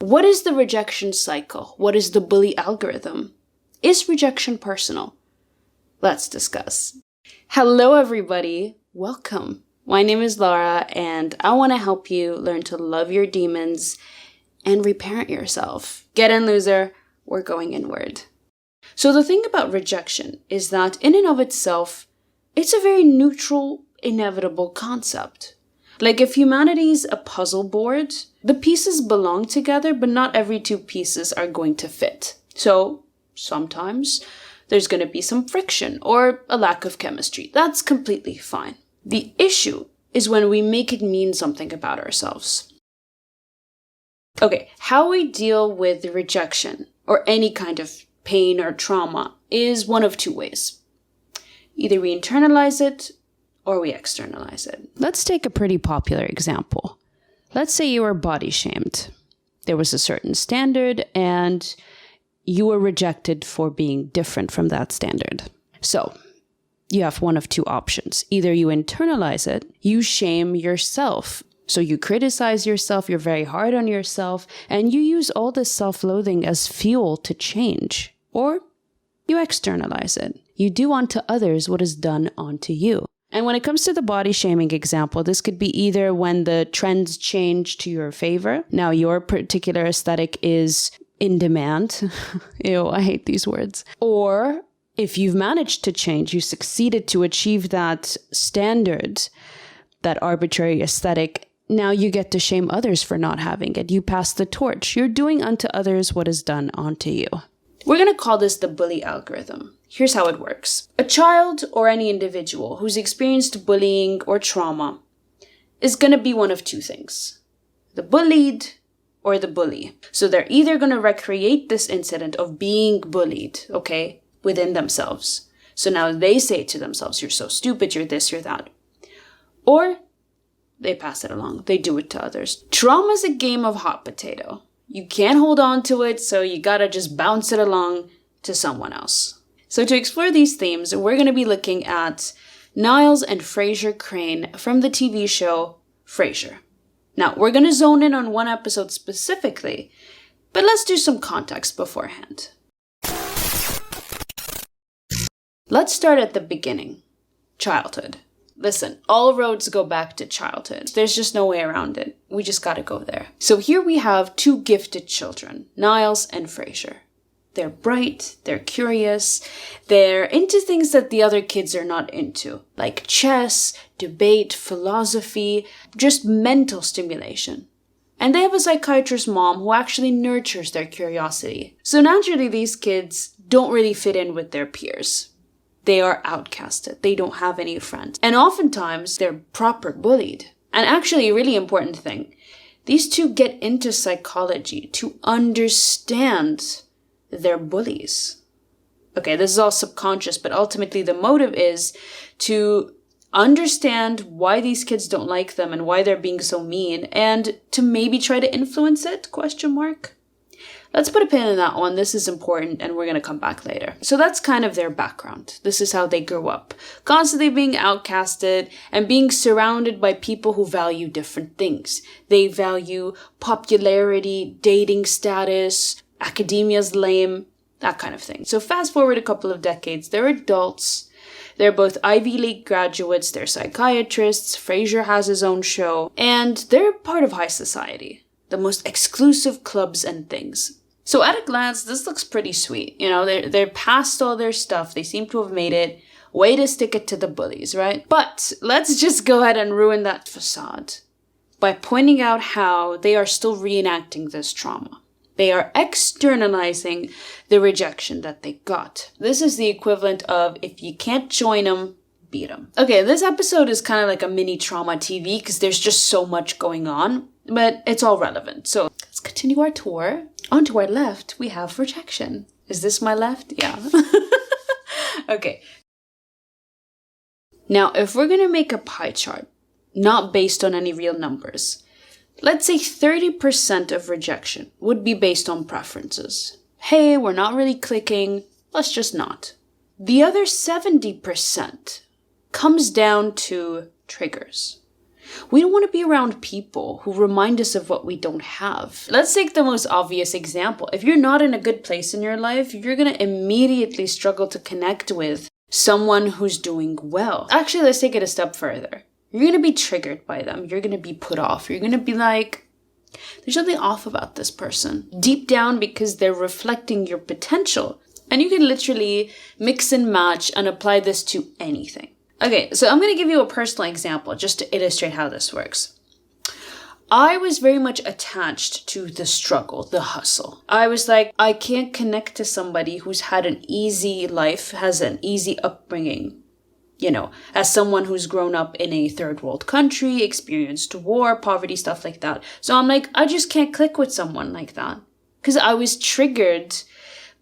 What is the rejection cycle? What is the bully algorithm? Is rejection personal? Let's discuss. Hello, everybody. Welcome. My name is Laura, and I want to help you learn to love your demons and reparent yourself. Get in, loser. We're going inward. So the thing about rejection is that in and of itself, it's a very neutral, inevitable concept. Like if humanity's a puzzle board, the pieces belong together, but not every two pieces are going to fit. So sometimes there's going to be some friction or a lack of chemistry. That's completely fine. The issue is when we make it mean something about ourselves. Okay, how we deal with rejection or any kind of pain or trauma is one of two ways. Either we internalize it or we externalize it. Let's take a pretty popular example. Let's say you were body shamed. There was a certain standard and you were rejected for being different from that standard. So you have one of two options. Either you internalize it, you shame yourself. So you criticize yourself, you're very hard on yourself, and you use all this self-loathing as fuel to change. Or you externalize it. You do unto others what is done unto you. And when it comes to the body shaming example, this could be either when the trends change to your favor. Now, your particular aesthetic is in demand. Ew, I hate these words. Or if you've managed to change, you succeeded to achieve that standard, that arbitrary aesthetic, now you get to shame others for not having it. You pass the torch. You're doing unto others what is done unto you. We're going to call this the bully algorithm. Here's how it works. A child or any individual who's experienced bullying or trauma is going to be one of two things. The bullied or the bully. So they're either going to recreate this incident of being bullied, okay, within themselves. So now they say to themselves, you're so stupid, you're this, you're that. Or they pass it along. They do it to others. Trauma's a game of hot potato. You can't hold on to it, so you gotta just bounce it along to someone else. So to explore these themes, we're going to be looking at Niles and Fraiser Crane from the TV show Fraiser. Now, we're going to zone in on one episode specifically, but let's do some context beforehand. Let's start at the beginning. Childhood. Listen, all roads go back to childhood. There's just no way around it. We just gotta go there. So here we have two gifted children, Niles and Fraiser. They're bright, they're curious, they're into things that the other kids are not into, like chess, debate, philosophy, just mental stimulation. And they have a psychiatrist mom who actually nurtures their curiosity. So naturally, these kids don't really fit in with their peers. They are outcasted. They don't have any friends. And oftentimes, they're proper bullied. And actually, a really important thing, these two get into psychology to understand their bullies. Okay, this is all subconscious, but ultimately the motive is to understand why these kids don't like them and why they're being so mean, and to maybe try to influence it, ? Let's put a pin in that one. This is important, and we're going to come back later. So that's kind of their background. This is how they grew up. Constantly being outcasted and being surrounded by people who value different things. They value popularity, dating status, academia's lame, that kind of thing. So fast forward a couple of decades, they're adults. They're both Ivy League graduates, they're psychiatrists, Fraiser has his own show, and they're part of high society. The most exclusive clubs and things. So at a glance, this looks pretty sweet. You know, they're past all their stuff. They seem to have made it. Way to stick it to the bullies, right? But let's just go ahead and ruin that facade by pointing out how they are still reenacting this trauma. They are externalizing the rejection that they got. This is the equivalent of if you can't join them, beat them. Okay, this episode is kind of like a mini trauma TV because there's just so much going on, but it's all relevant. So let's continue our tour. On to our left, we have rejection. Is this my left? Yeah. Okay. Now, if we're going to make a pie chart, not based on any real numbers, let's say 30% of rejection would be based on preferences. Hey, we're not really clicking. Let's just not. The other 70% comes down to triggers. We don't want to be around people who remind us of what we don't have. Let's take the most obvious example. If you're not in a good place in your life, you're going to immediately struggle to connect with someone who's doing well. Actually, let's take it a step further. You're going to be triggered by them. You're going to be put off. You're going to be like, there's something off about this person. Deep down, because they're reflecting your potential. And you can literally mix and match and apply this to anything. Okay, so I'm going to give you a personal example just to illustrate how this works. I was very much attached to the struggle, the hustle. I was like, I can't connect to somebody who's had an easy life, has an easy upbringing. You know, as someone who's grown up in a third world country, experienced war, poverty, stuff like that. So I'm like, I just can't click with someone like that. Because I was triggered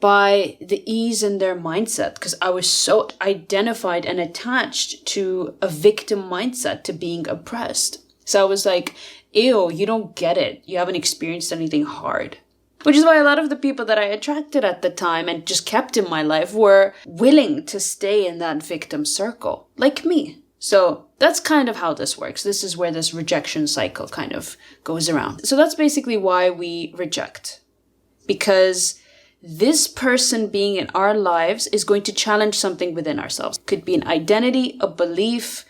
by the ease in their mindset, because I was so identified and attached to a victim mindset, to being oppressed. So I was like, ew, you don't get it. You haven't experienced anything hard. Which is why a lot of the people that I attracted at the time and just kept in my life were willing to stay in that victim circle, like me. So that's kind of how this works. This is where this rejection cycle kind of goes around. So that's basically why we reject. Because this person being in our lives is going to challenge something within ourselves. It could be an identity, a belief,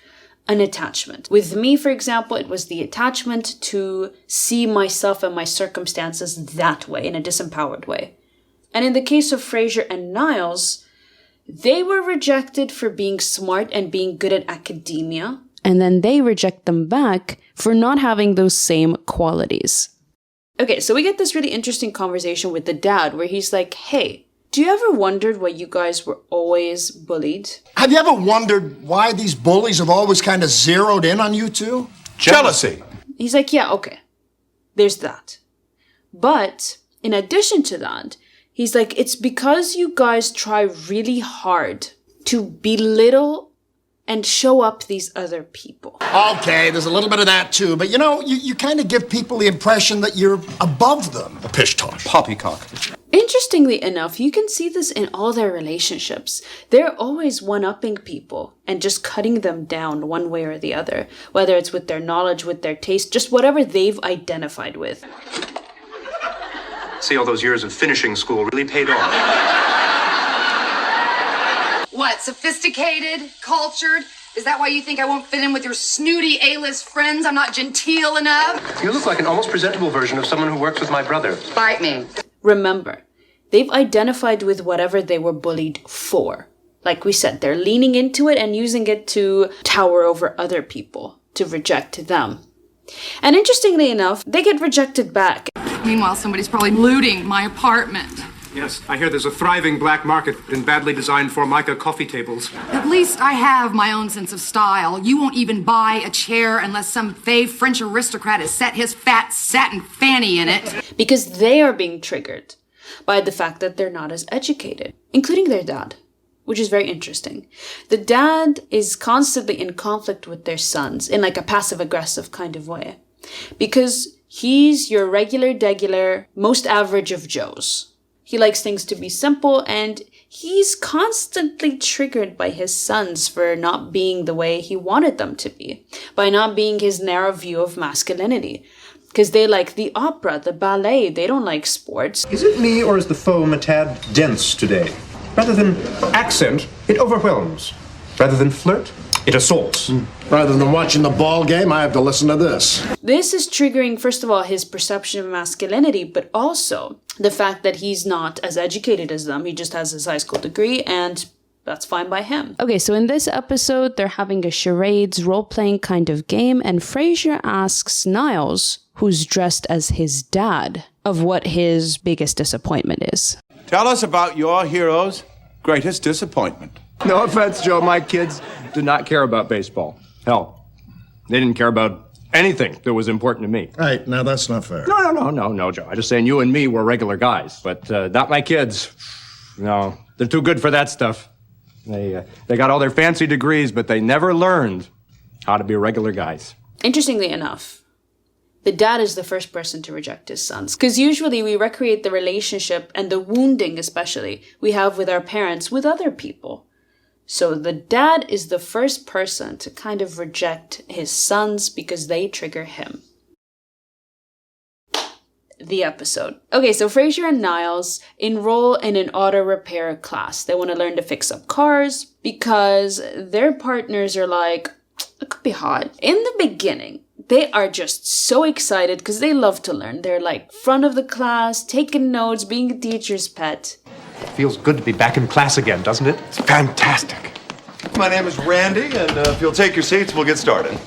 an attachment. With me, for example, it was the attachment to see myself and my circumstances that way, in a disempowered way. And in the case of Fraiser and Niles, they were rejected for being smart and being good at academia. And then they reject them back for not having those same qualities. Okay, so we get this really interesting conversation with the dad where he's like, hey, do you ever wondered why you guys were always bullied? Have you ever wondered why these bullies have always kind of zeroed in on you two? Jealousy. He's like, yeah, okay. There's that. But in addition to that, he's like, it's because you guys try really hard to belittle and show up these other people. Okay, there's a little bit of that too, but you kind of give people the impression that you're above them. A pish tosh. Poppycock. Interestingly enough, you can see this in all their relationships. They're always one-upping people and just cutting them down one way or the other, whether it's with their knowledge, with their taste, just whatever they've identified with. See, all those years of finishing school really paid off. What, sophisticated, cultured? Is that why you think I won't fit in with your snooty A-list friends? I'm not genteel enough? You look like an almost presentable version of someone who works with my brother. Bite me. Remember, they've identified with whatever they were bullied for. Like we said, they're leaning into it and using it to tower over other people, to reject them. And interestingly enough, they get rejected back. Meanwhile, somebody's probably looting my apartment. Yes, I hear there's a thriving black market in badly designed Formica coffee tables. At least I have my own sense of style. You won't even buy a chair unless some fey French aristocrat has set his fat satin fanny in it. Because they are being triggered by the fact that they're not as educated, including their dad, which is very interesting. The dad is constantly in conflict with their sons in like a passive-aggressive kind of way. Because he's your regular, most average of Joes. He likes things to be simple, and he's constantly triggered by his sons for not being the way he wanted them to be, by not being his narrow view of masculinity. Because they like the opera, the ballet, they don't like sports. Is it me, or is the foam a tad dense today? Rather than accent, it overwhelms. Rather than flirt, it assaults. Rather than watching the ball game, I have to listen to this. This is triggering, first of all, his perception of masculinity, but also the fact that he's not as educated as them. He just has his high school degree, and that's fine by him. Okay, so in this episode, they're having a charades role-playing kind of game, and Fraiser asks Niles, who's dressed as his dad, of what his biggest disappointment is. Tell us about your hero's greatest disappointment. No offense, Joe, my kids did not care about baseball. Hell, they didn't care about anything that was important to me. Right, now that's not fair. No, Joe. I'm just saying you and me were regular guys, but not my kids. No, they're too good for that stuff. They got all their fancy degrees, but they never learned how to be regular guys. Interestingly enough, the dad is the first person to reject his sons. Because usually we recreate the relationship and the wounding especially we have with our parents with other people. So the dad is the first person to kind of reject his sons because they trigger him. The episode. Okay, so Fraiser and Niles enroll in an auto repair class. They want to learn to fix up cars because their partners are like, it could be hot. In the beginning, they are just so excited because they love to learn. They're like front of the class, taking notes, being a teacher's pet. Feels good to be back in class again, doesn't it? It's fantastic. My name is Randy, and if you'll take your seats, we'll get started.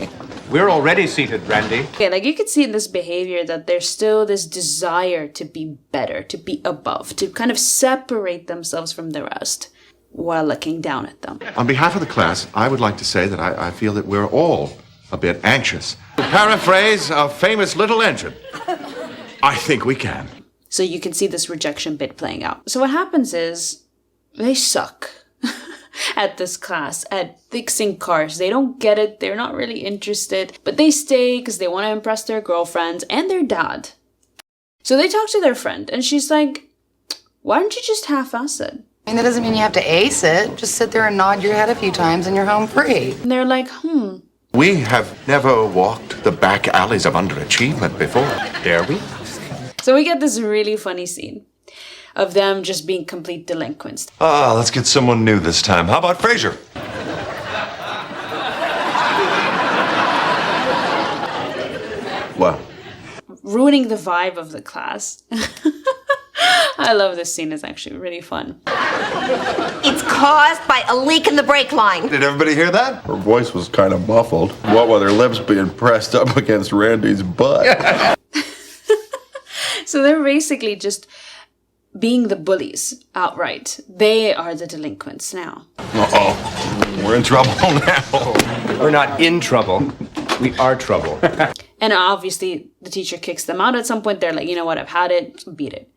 We're already seated, Randy. Okay, like you could see in this behavior that there's still this desire to be better, to be above, to kind of separate themselves from the rest while looking down at them. On behalf of the class, I would like to say that I feel that we're all a bit anxious. To paraphrase a famous little engine, I think we can. So you can see this rejection bit playing out. So what happens is they suck at this class, at fixing cars. They don't get it. They're not really interested, but they stay because they want to impress their girlfriends and their dad. So they talk to their friend and she's like, why don't you just half-ass it? I mean, that doesn't mean you have to ace it. Just sit there and nod your head a few times and you're home free. And they're like, We have never walked the back alleys of underachievement before, dare we? So we get this really funny scene of them just being complete delinquents. Let's get someone new this time. How about Fraiser? Well, Ruining the vibe of the class. I love this scene. It's actually really fun. It's caused by a leak in the brake line. Did everybody hear that? Her voice was kind of muffled. What with her lips being pressed up against Randy's butt. So they're basically just being the bullies outright. They are the delinquents now. Uh-oh. We're in trouble now. We're not in trouble. We are trouble. And obviously, the teacher kicks them out at some point. They're like, you know what, I've had it, beat it.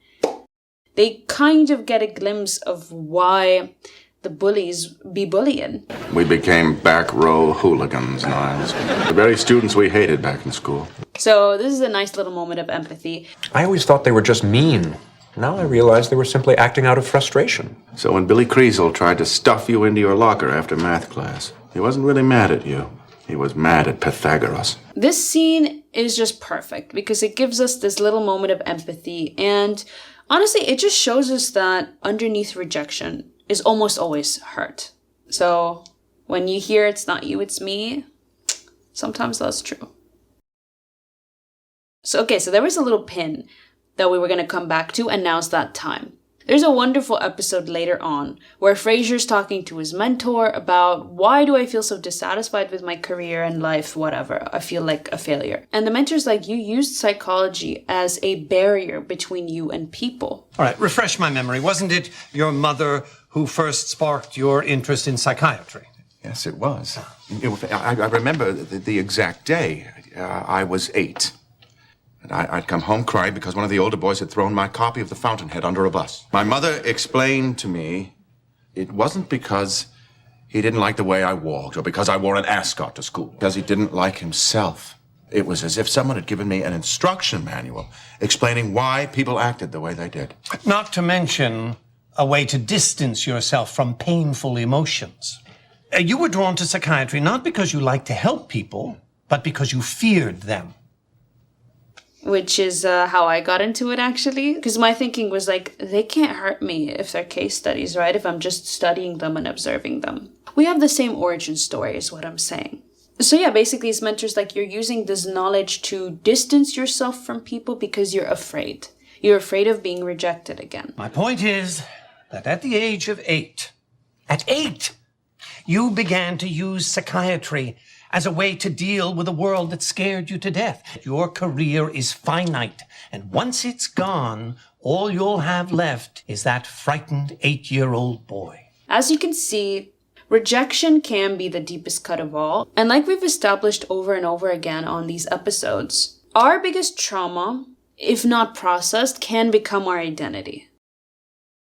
They kind of get a glimpse of why the bullies be bullying. we became back row hooligans, Niles. The very students we hated back in school. So this is a nice little moment of empathy. I always thought they were just mean. Now I realize they were simply acting out of frustration. So when Billy Kriesel tried to stuff you into your locker after math class, he wasn't really mad at you. He was mad at Pythagoras. This scene is just perfect because it gives us this little moment of empathy, and honestly, it just shows us that underneath rejection is almost always hurt. So when you hear it's not you, it's me, sometimes that's true. So there was a little pin that we were going to come back to, and now's that time. There's a wonderful episode later on where Fraiser's talking to his mentor about why do I feel so dissatisfied with my career and life, whatever. I feel like a failure. And the mentor's like, you used psychology as a barrier between you and people. All right, refresh my memory. Wasn't it your mother who first sparked your interest in psychiatry? Yes, it was. I remember the exact day. I was 8. And I'd come home crying because one of the older boys had thrown my copy of The Fountainhead under a bus. My mother explained to me it wasn't because he didn't like the way I walked or because I wore an ascot to school, because he didn't like himself. It was as if someone had given me an instruction manual explaining why people acted the way they did. Not to mention a way to distance yourself from painful emotions. You were drawn to psychiatry not because you liked to help people, but because you feared them. Which is how I got into it, actually. Because my thinking was like, they can't hurt me if they're case studies, right? If I'm just studying them and observing them. We have the same origin story is what I'm saying. So yeah, basically his mentor's like, you're using this knowledge to distance yourself from people because you're afraid. You're afraid of being rejected again. My point is that at the age of 8, at 8, you began to use psychiatry as a way to deal with a world that scared you to death. Your career is finite, and once it's gone, all you'll have left is that frightened 8-year-old boy. As you can see, rejection can be the deepest cut of all. And like we've established over and over again on these episodes, our biggest trauma, if not processed, can become our identity.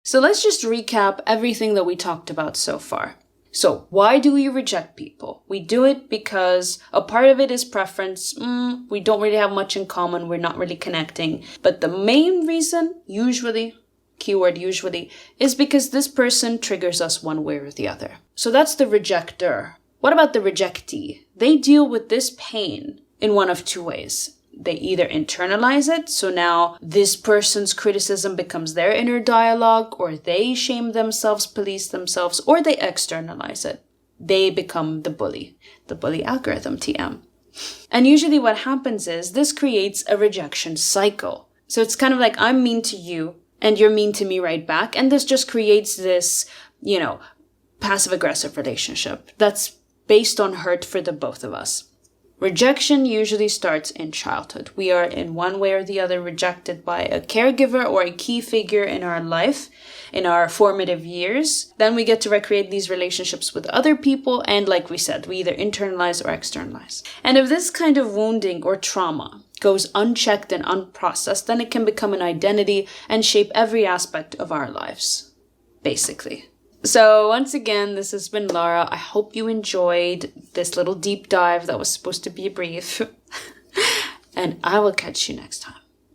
So let's just recap everything that we talked about so far. So why do we reject people? We do it because a part of it is preference. We don't really have much in common. We're not really connecting. But the main reason, usually, keyword usually, is because this person triggers us one way or the other. So that's the rejector. What about the rejectee? They deal with this pain in one of two ways. They either internalize it, so now this person's criticism becomes their inner dialogue, or they shame themselves, police themselves, or they externalize it. They become the bully algorithm, TM. And usually what happens is this creates a rejection cycle. So it's kind of like I'm mean to you and you're mean to me right back. And this just creates this, passive-aggressive relationship that's based on hurt for the both of us. Rejection usually starts in childhood. We are in one way or the other rejected by a caregiver or a key figure in our life, in our formative years. Then we get to recreate these relationships with other people, and like we said, we either internalize or externalize. And if this kind of wounding or trauma goes unchecked and unprocessed, then it can become an identity and shape every aspect of our lives, basically. So once again, this has been Lara. I hope you enjoyed this little deep dive that was supposed to be brief. And I will catch you next time.